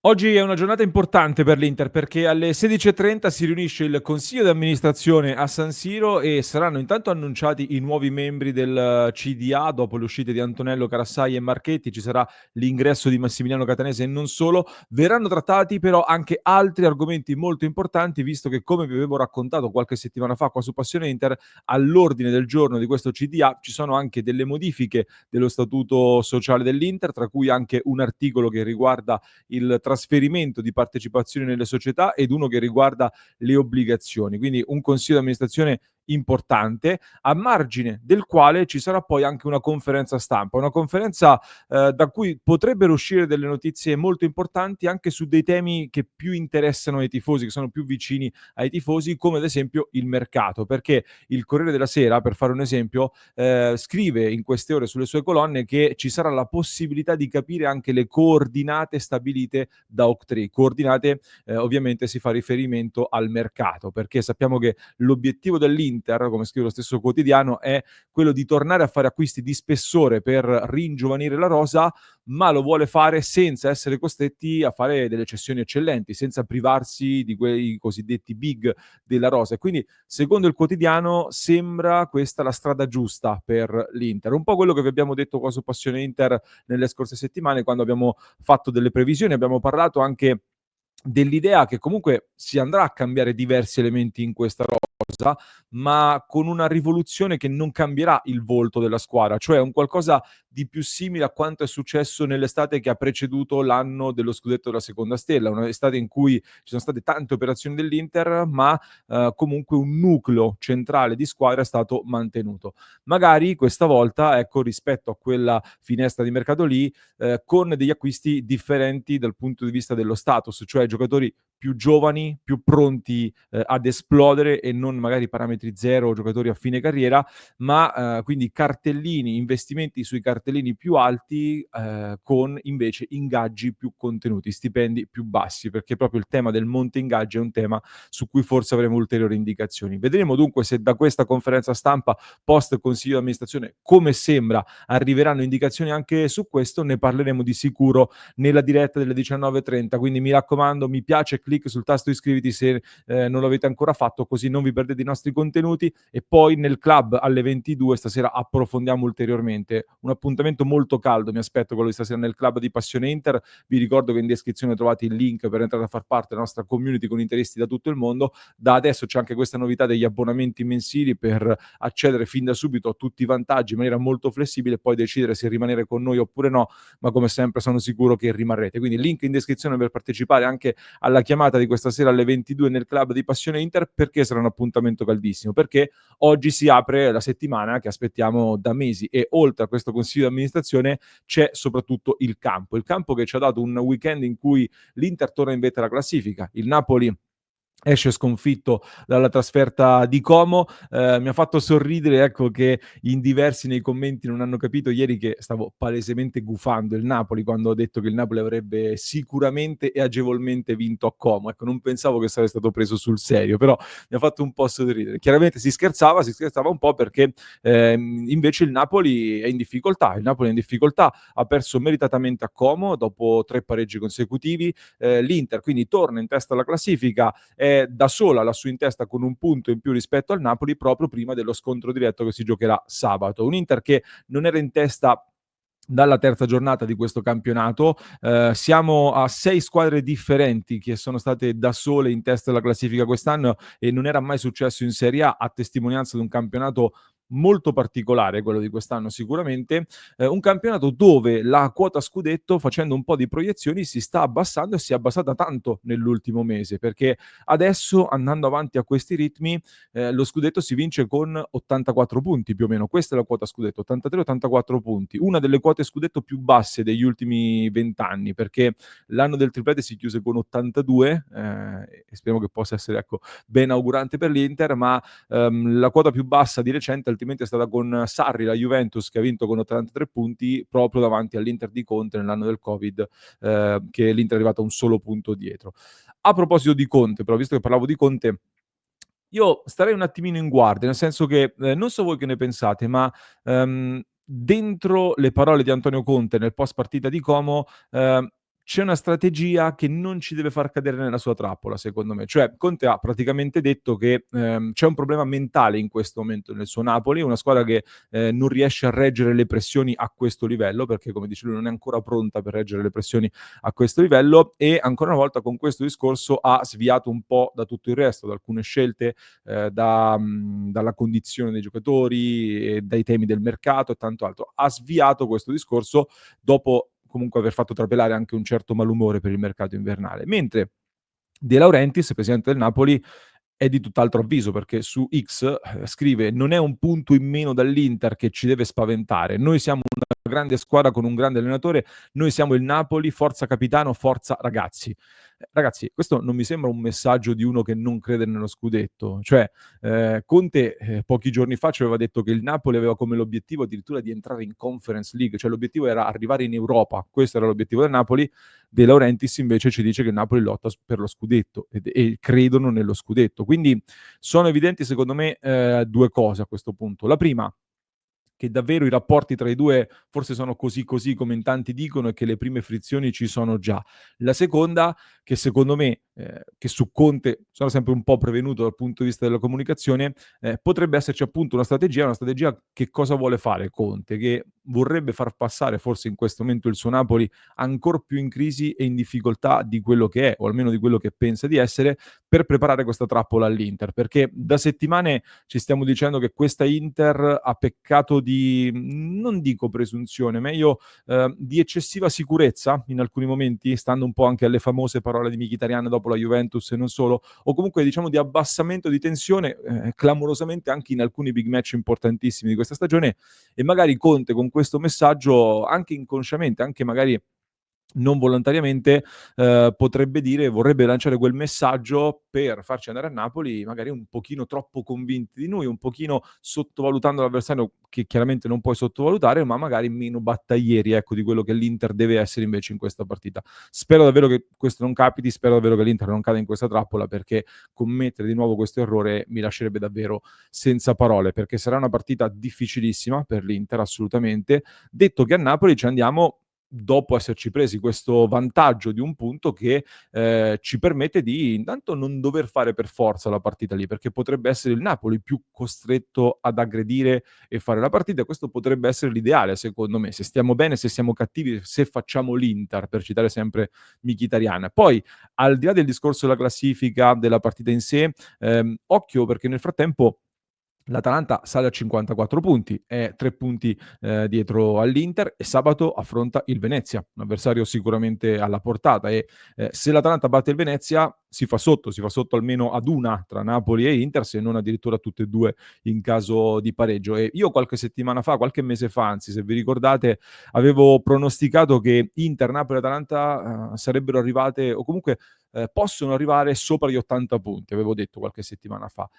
Oggi è una giornata importante per l'Inter perché alle 16:30 si riunisce il consiglio di amministrazione a San Siro e saranno intanto annunciati i nuovi membri del CDA dopo le uscite di Antonello, Carassai e Marchetti, ci sarà l'ingresso di Massimiliano Catanese e non solo. Verranno trattati però anche altri argomenti molto importanti, visto che, come vi avevo raccontato qualche settimana fa qua su Passione Inter, all'ordine del giorno di questo CDA ci sono anche delle modifiche dello statuto sociale dell'Inter, tra cui anche un articolo che riguarda il trasferimento di partecipazioni nelle società ed uno che riguarda le obbligazioni. Quindi un consiglio di amministrazione importante, a margine del quale ci sarà poi anche una conferenza stampa, una conferenza da cui potrebbero uscire delle notizie molto importanti anche su dei temi che più interessano ai tifosi, che sono più vicini ai tifosi, come ad esempio il mercato, perché il Corriere della Sera, per fare un esempio, scrive in queste ore sulle sue colonne che ci sarà la possibilità di capire anche le coordinate stabilite da Oaktree. Coordinate, ovviamente si fa riferimento al mercato, perché sappiamo che l'obiettivo dell'Inter, come scrive lo stesso quotidiano, è quello di tornare a fare acquisti di spessore per ringiovanire la rosa, ma lo vuole fare senza essere costretti a fare delle cessioni eccellenti, senza privarsi di quei cosiddetti big della rosa. E quindi, secondo il quotidiano, sembra questa la strada giusta per l'Inter. Un po' quello che vi abbiamo detto qua su Passione Inter nelle scorse settimane, quando abbiamo fatto delle previsioni, abbiamo parlato anche dell'idea che comunque si andrà a cambiare diversi elementi in questa rosa, ma con una rivoluzione che non cambierà il volto della squadra, cioè un qualcosa di più simile a quanto è successo nell'estate che ha preceduto l'anno dello scudetto della seconda stella, un'estate in cui ci sono state tante operazioni dell'Inter, ma comunque un nucleo centrale di squadra è stato mantenuto. Magari questa volta, ecco, rispetto a quella finestra di mercato lì, con degli acquisti differenti dal punto di vista dello status, cioè giocatori più giovani, più pronti, ad esplodere e non magari parametri 0 o giocatori a fine carriera, ma, quindi cartellini, investimenti sui cartellini più alti, con invece ingaggi più contenuti, stipendi più bassi, perché proprio il tema del monte ingaggi è un tema su cui forse avremo ulteriori indicazioni. Vedremo dunque se da questa conferenza stampa post consiglio di amministrazione, come sembra, arriveranno indicazioni anche su questo, ne parleremo di sicuro nella diretta delle 19:30, quindi mi raccomando, mi piace, clic sul tasto iscriviti se non lo avete ancora fatto, così non vi perdete i nostri contenuti, e poi nel club alle 22 stasera approfondiamo ulteriormente. Un appuntamento molto caldo mi aspetto quello di stasera nel club di Passione Inter. Vi ricordo che in descrizione trovate il link per entrare a far parte della nostra community con interisti da tutto il mondo. Da adesso c'è anche questa novità degli abbonamenti mensili per accedere fin da subito a tutti i vantaggi in maniera molto flessibile e poi decidere se rimanere con noi oppure no, ma come sempre sono sicuro che rimarrete. Quindi link in descrizione per partecipare anche alla chiamata di questa sera alle 22 nel club di Passione Inter. Perché sarà un appuntamento caldissimo? Perché oggi si apre la settimana che aspettiamo da mesi e oltre a questo consiglio di amministrazione c'è soprattutto il campo che ci ha dato un weekend in cui l'Inter torna in vetta alla classifica, il Napoli esce sconfitto dalla trasferta di Como. Mi ha fatto sorridere, ecco, che in diversi nei commenti non hanno capito ieri che stavo palesemente gufando il Napoli quando ho detto che il Napoli avrebbe sicuramente e agevolmente vinto a Como. Ecco, non pensavo che sarebbe stato preso sul serio, però mi ha fatto un po' sorridere. Chiaramente si scherzava un po' perché invece il Napoli è in difficoltà. Il Napoli è in difficoltà, ha perso meritatamente a Como dopo 3 pareggi consecutivi. L'Inter quindi torna in testa alla classifica, è da sola lassù in testa con un punto in più rispetto al Napoli proprio prima dello scontro diretto che si giocherà sabato. Un Inter che non era in testa dalla terza giornata di questo campionato. Siamo a 6 squadre differenti che sono state da sole in testa alla classifica quest'anno e non era mai successo in Serie A testimonianza di un campionato molto particolare, quello di quest'anno sicuramente, un campionato dove la quota scudetto, facendo un po' di proiezioni, si sta abbassando e si è abbassata tanto nell'ultimo mese, perché adesso andando avanti a questi ritmi lo scudetto si vince con 84 punti più o meno, questa è la quota scudetto, 83-84 punti, una delle quote scudetto più basse degli ultimi 20 anni, perché l'anno del triplete si chiuse con 82, e speriamo che possa essere, ecco, ben augurante per l'Inter, ma la quota più bassa di recente altrimenti è stata con Sarri, la Juventus, che ha vinto con 83 punti proprio davanti all'Inter di Conte nell'anno del Covid, che l'Inter è arrivata a un solo punto dietro. A proposito di Conte, però, visto che parlavo di Conte, io starei un attimino in guardia, nel senso che, non so voi che ne pensate, ma, dentro le parole di Antonio Conte nel post partita di Como, c'è una strategia che non ci deve far cadere nella sua trappola, secondo me. Cioè, Conte ha praticamente detto che, c'è un problema mentale in questo momento nel suo Napoli, una squadra che, non riesce a reggere le pressioni a questo livello, perché come dice lui non è ancora pronta per reggere le pressioni a questo livello, e ancora una volta con questo discorso ha sviato un po' da tutto il resto, da alcune scelte, dalla condizione dei giocatori, e dai temi del mercato e tanto altro. Ha sviato questo discorso dopo comunque aver fatto trapelare anche un certo malumore per il mercato invernale. Mentre De Laurentiis, presidente del Napoli, è di tutt'altro avviso, perché su X scrive: non è un punto in meno dall'Inter che ci deve spaventare. Noi siamo una grande squadra con un grande allenatore, noi siamo il Napoli, forza capitano, forza ragazzi. Ragazzi, questo non mi sembra un messaggio di uno che non crede nello scudetto. Cioè, Conte pochi giorni fa ci aveva detto che il Napoli aveva come l'obiettivo addirittura di entrare in Conference League, cioè l'obiettivo era arrivare in Europa, questo era l'obiettivo del Napoli. De Laurentiis invece ci dice che il Napoli lotta per lo scudetto e credono nello scudetto. Quindi sono evidenti secondo me due cose a questo punto. La prima, che davvero i rapporti tra i due forse sono così così come in tanti dicono e che le prime frizioni ci sono già. La seconda, che secondo me, che su Conte sono sempre un po' prevenuto dal punto di vista della comunicazione, potrebbe esserci appunto una strategia che cosa vuole fare Conte, che vorrebbe far passare forse in questo momento il suo Napoli ancor più in crisi e in difficoltà di quello che è, o almeno di quello che pensa di essere, per preparare questa trappola all'Inter, perché da settimane ci stiamo dicendo che questa Inter ha peccato di, non dico presunzione, meglio di eccessiva sicurezza in alcuni momenti, stando un po' anche alle famose parole di Mkhitaryan dopo la Juventus e non solo, o comunque diciamo di abbassamento di tensione clamorosamente anche in alcuni big match importantissimi di questa stagione, e magari Conte con questo messaggio, anche inconsciamente, anche magari non volontariamente, potrebbe dire, vorrebbe lanciare quel messaggio per farci andare a Napoli magari un pochino troppo convinti di noi, un pochino sottovalutando l'avversario che chiaramente non puoi sottovalutare, ma magari meno battaglieri, ecco, di quello che l'Inter deve essere invece in questa partita. Spero davvero che questo non capiti, spero davvero che l'Inter non cada in questa trappola, perché commettere di nuovo questo errore mi lascerebbe davvero senza parole, perché sarà una partita difficilissima per l'Inter, assolutamente. Detto che a Napoli ci andiamo dopo esserci presi questo vantaggio di un punto che ci permette di intanto non dover fare per forza la partita lì, perché potrebbe essere il Napoli più costretto ad aggredire e fare la partita, e questo potrebbe essere l'ideale secondo me, se stiamo bene, se siamo cattivi, se facciamo l'Inter, per citare sempre Mkhitaryan. Poi, al di là del discorso della classifica, della partita in sé, occhio perché nel frattempo l'Atalanta sale a 54 punti, è 3 punti dietro all'Inter, e sabato affronta il Venezia, un avversario sicuramente alla portata, e se l'Atalanta batte il Venezia si fa sotto almeno ad una tra Napoli e Inter, se non addirittura tutte e due in caso di pareggio. E io qualche settimana fa, qualche mese fa anzi, se vi ricordate, avevo pronosticato che Inter, Napoli e Atalanta sarebbero arrivate, o comunque possono arrivare sopra gli 80 punti, avevo detto qualche settimana fa.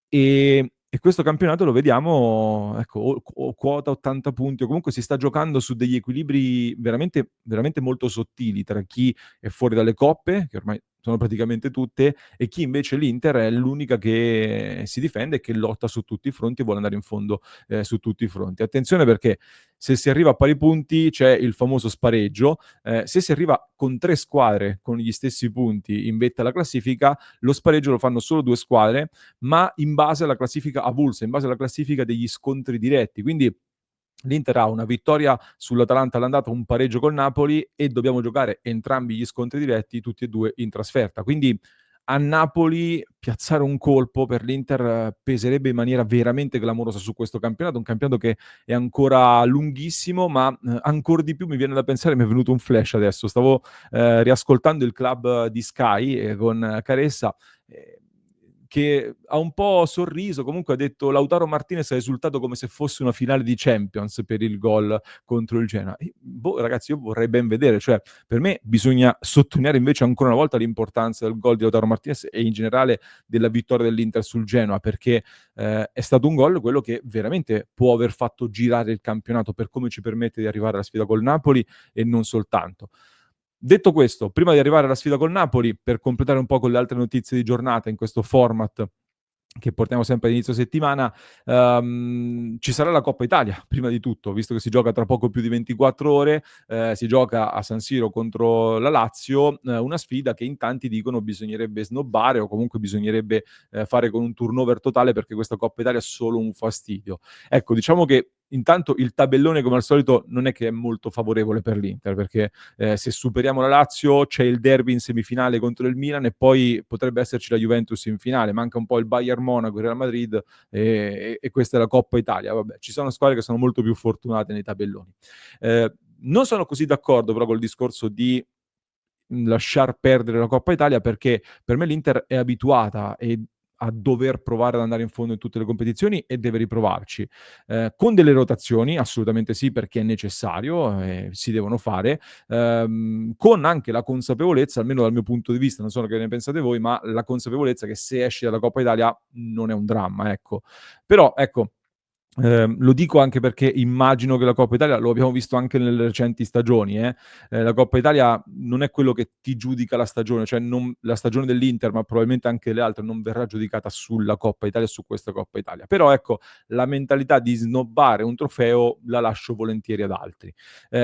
E questo campionato lo vediamo, ecco, o quota 80 punti, o comunque si sta giocando su degli equilibri veramente, veramente molto sottili tra chi è fuori dalle coppe, che ormai sono praticamente tutte, e chi invece l'Inter è l'unica che si difende e che lotta su tutti i fronti e vuole andare in fondo su tutti i fronti. Attenzione, perché se si arriva a pari punti c'è il famoso spareggio, se si arriva con 3 squadre con gli stessi punti in vetta alla classifica, lo spareggio lo fanno solo 2 squadre, ma in base alla classifica avulsa, in base alla classifica degli scontri diretti. Quindi l'Inter ha una vittoria sull'Atalanta all'andata, un pareggio col Napoli, e dobbiamo giocare entrambi gli scontri diretti, tutti e due in trasferta. Quindi a Napoli piazzare un colpo per l'Inter peserebbe in maniera veramente clamorosa su questo campionato, un campionato che è ancora lunghissimo, ma ancor di più mi viene da pensare, mi è venuto un flash adesso, stavo riascoltando il club di Sky con Caressa, che ha un po' sorriso, comunque ha detto: Lautaro Martinez ha esultato come se fosse una finale di Champions per il gol contro il Genoa. Boh, ragazzi, io vorrei ben vedere, cioè per me bisogna sottolineare invece ancora una volta l'importanza del gol di Lautaro Martinez e in generale della vittoria dell'Inter sul Genoa, perché è stato un gol quello che veramente può aver fatto girare il campionato, per come ci permette di arrivare alla sfida col Napoli e non soltanto. Detto questo, prima di arrivare alla sfida col Napoli, per completare un po' con le altre notizie di giornata in questo format che portiamo sempre all'inizio settimana, ci sarà la Coppa Italia, prima di tutto, visto che si gioca tra poco più di 24 ore, si gioca a San Siro contro la Lazio, una sfida che in tanti dicono bisognerebbe snobbare o comunque bisognerebbe, fare con un turnover totale perché questa Coppa Italia è solo un fastidio. Ecco, diciamo che intanto il tabellone come al solito non è che è molto favorevole per l'Inter, perché, se superiamo la Lazio c'è il derby in semifinale contro il Milan e poi potrebbe esserci la Juventus in finale, manca un po' il Bayern Monaco, il Real Madrid e questa è la Coppa Italia. Vabbè, ci sono squadre che sono molto più fortunate nei tabelloni. Non sono così d'accordo però col discorso di lasciar perdere la Coppa Italia perché per me l'Inter è abituata a dover provare ad andare in fondo in tutte le competizioni e deve riprovarci. Con delle rotazioni, assolutamente sì, perché è necessario, si devono fare, con anche la consapevolezza, almeno dal mio punto di vista, non so che ne pensate voi, ma la consapevolezza che se esci dalla Coppa Italia non è un dramma, ecco. Però ecco, lo dico anche perché immagino che la Coppa Italia lo abbiamo visto anche nelle recenti stagioni, la Coppa Italia non è quello che ti giudica la stagione, cioè non la stagione dell'Inter, ma probabilmente anche le altre, non verrà giudicata sulla Coppa Italia e su questa Coppa Italia. Però ecco, la mentalità di snobbare un trofeo la lascio volentieri ad altri.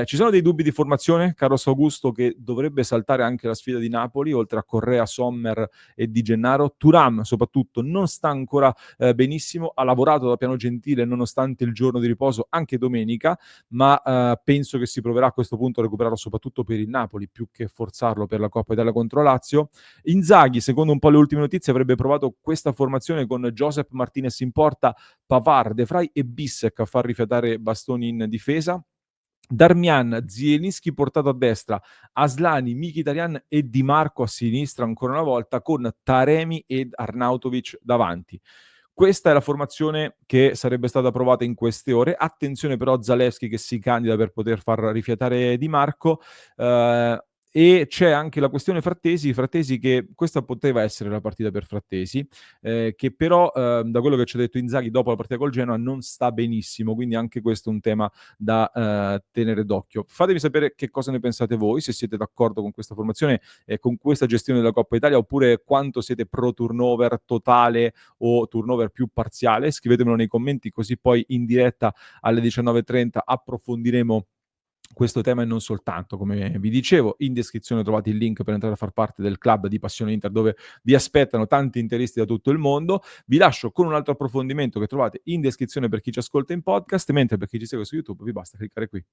Ci sono dei dubbi di formazione? Carlos Augusto che dovrebbe saltare anche la sfida di Napoli, oltre a Correa, Sommer e Di Gennaro. Thuram soprattutto non sta ancora benissimo, ha lavorato da piano gentile nonostante il giorno di riposo anche domenica, ma penso che si proverà a questo punto a recuperarlo soprattutto per il Napoli più che forzarlo per la Coppa Italia contro Lazio. Inzaghi, secondo un po' le ultime notizie, avrebbe provato questa formazione con Josep Martinez in porta, Pavard, De Vrij e Bissek a far rifiatare bastoni in difesa. Darmian, Zielinski portato a destra, Aslani, Mkhitaryan e Di Marco a sinistra ancora una volta con Taremi ed Arnautovic davanti. Questa è la formazione che sarebbe stata provata in queste ore. Attenzione però a Zalewski che si candida per poter far rifiatare Di Marco. E c'è anche la questione Frattesi che questa poteva essere la partita per Frattesi, che però da quello che ci ha detto Inzaghi dopo la partita col Genoa non sta benissimo, quindi anche questo è un tema da tenere d'occhio. Fatemi sapere che cosa ne pensate voi, se siete d'accordo con questa formazione e con questa gestione della Coppa Italia oppure quanto siete pro turnover totale o turnover più parziale. Scrivetemelo nei commenti così poi in diretta alle 19:30 approfondiremo questo tema e non soltanto, come vi dicevo. In descrizione trovate il link per entrare a far parte del club di Passione Inter dove vi aspettano tanti interisti da tutto il mondo. Vi lascio con un altro approfondimento che trovate in descrizione per chi ci ascolta in podcast, mentre per chi ci segue su YouTube vi basta cliccare qui.